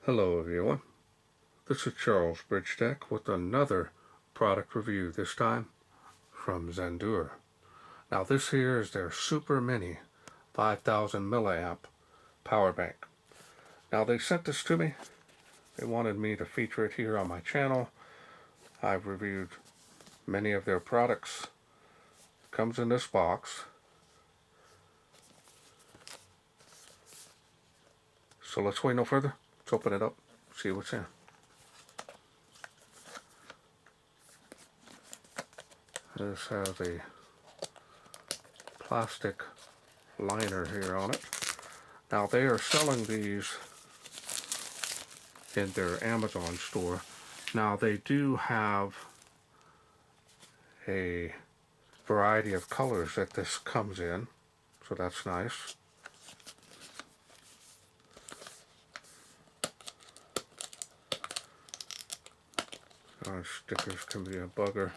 Hello everyone, this is Charles BridgTec with another product review, this time from Zendure. Now this here is their Super Mini 5000 milliamp power bank. Now they sent this to me, they wanted me to feature it here on my channel. I've reviewed many of their products. It comes in this box. So let's wait no further, let's open it up, see what's in. This has a plastic liner here on it. Now they are selling these in their Amazon store. Now they do have a variety of colors that this comes in, so that's nice. Stickers can be a bugger.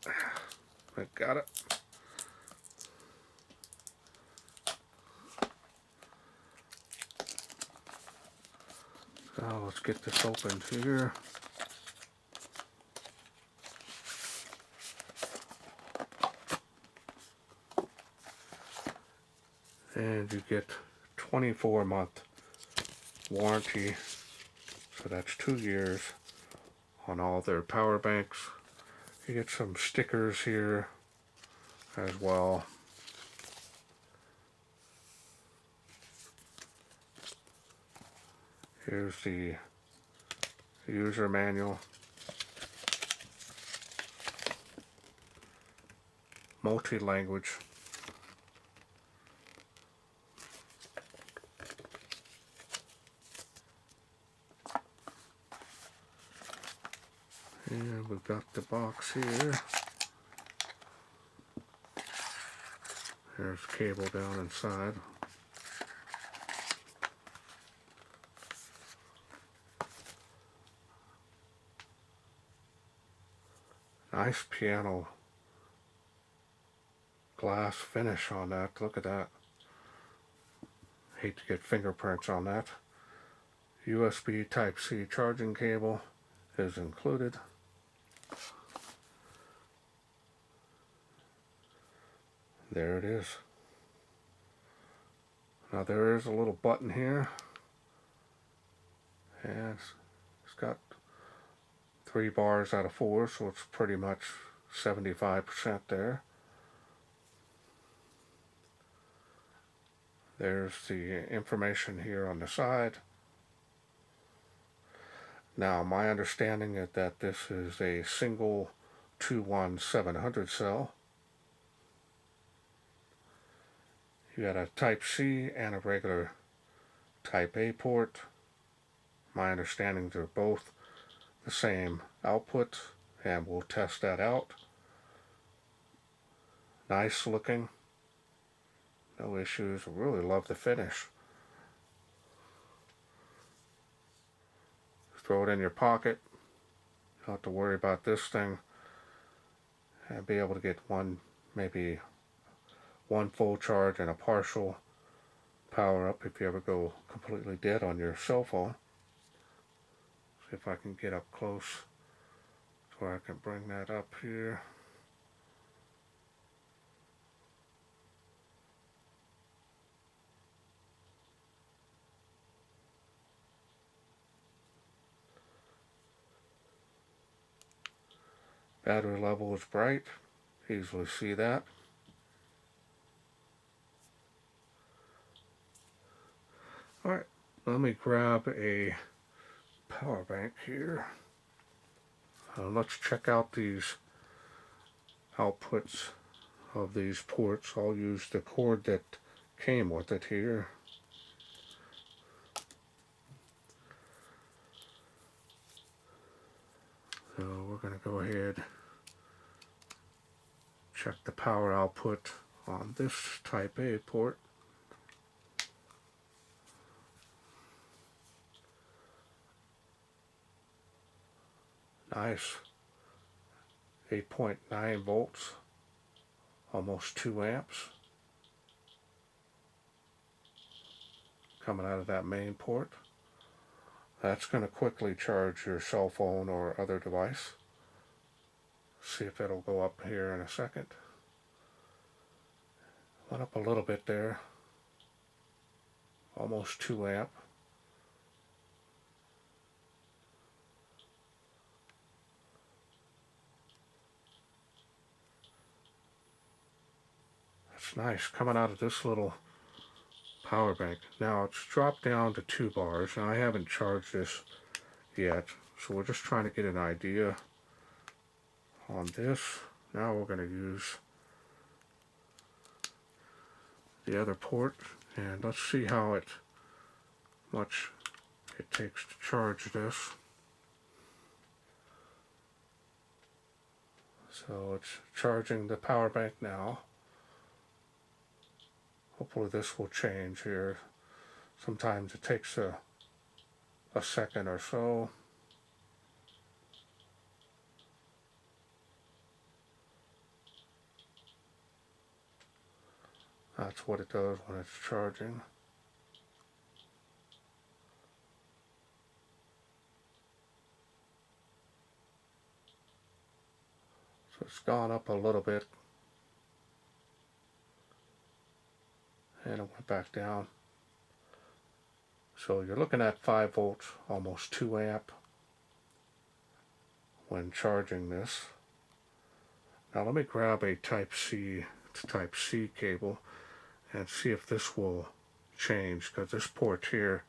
I got it. Now let's get this opened here. And you get 24-month warranty, so that's 2 years on all their power banks. You get some stickers here as well. Here's the user manual. Multi-language. And we've got the box here. There's cable down inside. Nice piano glass finish on that. Look at that. Hate to get fingerprints on that. USB Type-C charging cable is included. There it is. Now there is a little button here, and it's got 3 bars out of 4, so it's pretty much 75% there. There's the information here on the side. Now my understanding is that this is a single 21700 cell. You got a Type-C and a regular Type-A port. My understanding they're both the same output, and we'll test that out. Nice looking, no issues. I really love the finish. Throw it in your pocket, you don't have to worry about this thing, and be able to get maybe one full charge and a partial power up if you ever go completely dead on your cell phone. See if I can get up close so I can bring that up here. Battery level is bright, easily see that. Alright, let me grab a power bank here. Let's check out these outputs of these ports. I'll use the cord that came with it here. So we're going to go ahead, check the power output on this Type-A port. Nice. 8.9 volts, almost 2 amps. coming out of that main port. That's going to quickly charge your cell phone or other device. See if it'll go up here in a second. Went up a little bit there. Almost 2 amp. That's nice, coming out of this little power bank. Now it's dropped down to 2 bars, and I haven't charged this yet, so we're just trying to get an idea on this. Now we're going to use the other port, and let's see how much it takes to charge this. So it's charging the power bank now. Hopefully this will change here. Sometimes it takes a second or so. That's what it does when it's charging. So it's gone up a little bit. And it went back down. So you're looking at 5 volts, almost 2 amp when charging this. Now let me grab a Type C to Type C cable and see if this will change, because this port here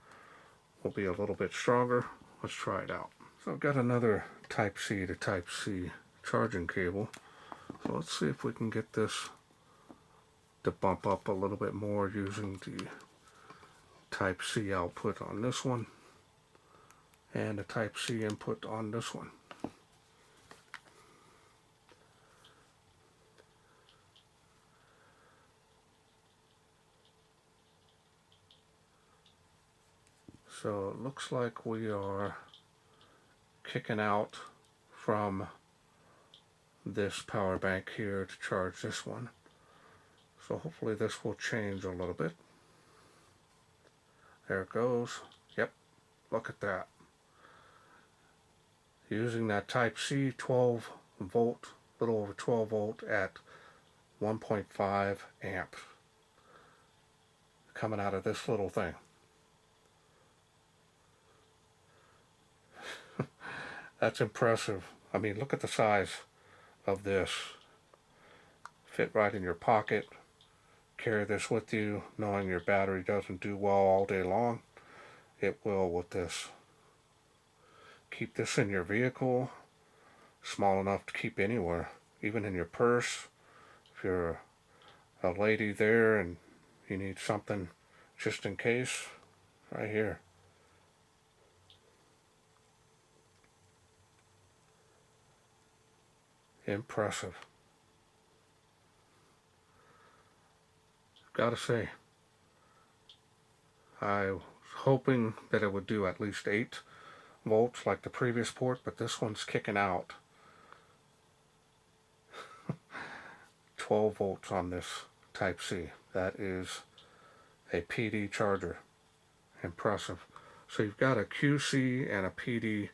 will be a little bit stronger. Let's try it out. So I've got another Type C to Type C charging cable. So let's see if we can get this to bump up a little bit more using the Type C output on this one and a Type C input on this one. So it looks like we are kicking out from this power bank here to charge this one. So hopefully this will change a little bit. There it goes. Yep, look at that. Using that Type C 12 volt, a little over 12 volt at 1.5 amp coming out of this little thing. That's impressive. I mean, look at the size of this. Fit right in your pocket. Carry this with you, knowing your battery doesn't do well all day long. It will with this. Keep this in your vehicle, small enough to keep anywhere, even in your purse. If you're a lady there and you need something just in case, right here. Impressive. Gotta say, I was hoping that it would do at least 8 volts like the previous port, but this one's kicking out 12 volts on this Type C. That is a PD charger. Impressive. So you've got a QC and a PD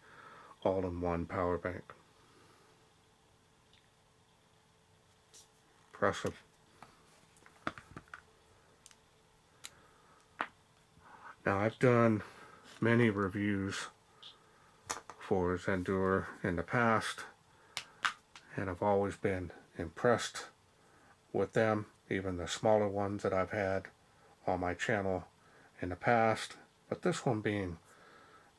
all in one power bank. Impressive. Now I've done many reviews for Zendure in the past, and I've always been impressed with them, even the smaller ones that I've had on my channel in the past. But this one being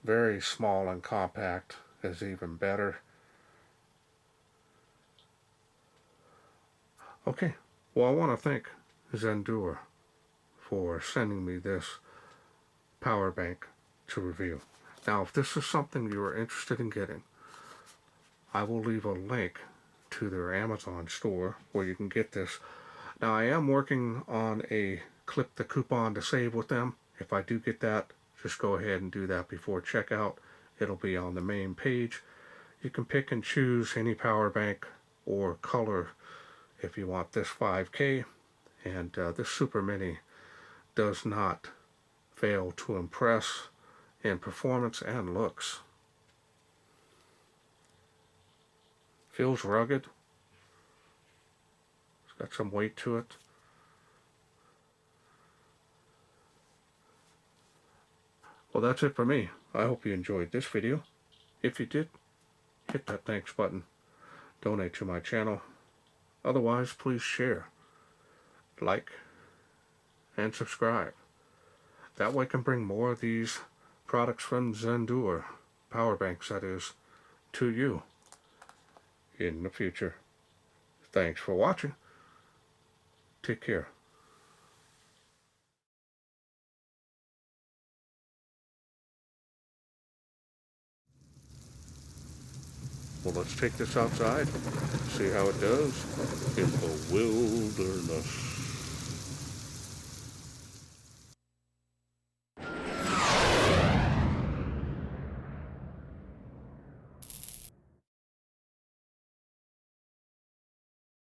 very small and compact is even better. Okay, well, I want to thank Zendure for sending me this power bank to review. Now, if this is something you are interested in getting, I will leave a link to their Amazon store where you can get this. Now, I am working on a clip the coupon to save with them. If I do get that, just go ahead and do that before checkout. It'll be on the main page. You can pick and choose any power bank or color if you want this 5K. And this Super Mini does not fail to impress in performance and looks. Feels rugged. It's got some weight to it. Well, that's it for me. I hope you enjoyed this video. If you did, hit that thanks button. Donate to my channel. Otherwise, please share, like, and subscribe. That way I can bring more of these products from Zendure, power banks that is, to you in the future. Thanks for watching. Take care. Well, let's take this outside, see how it does in the wilderness.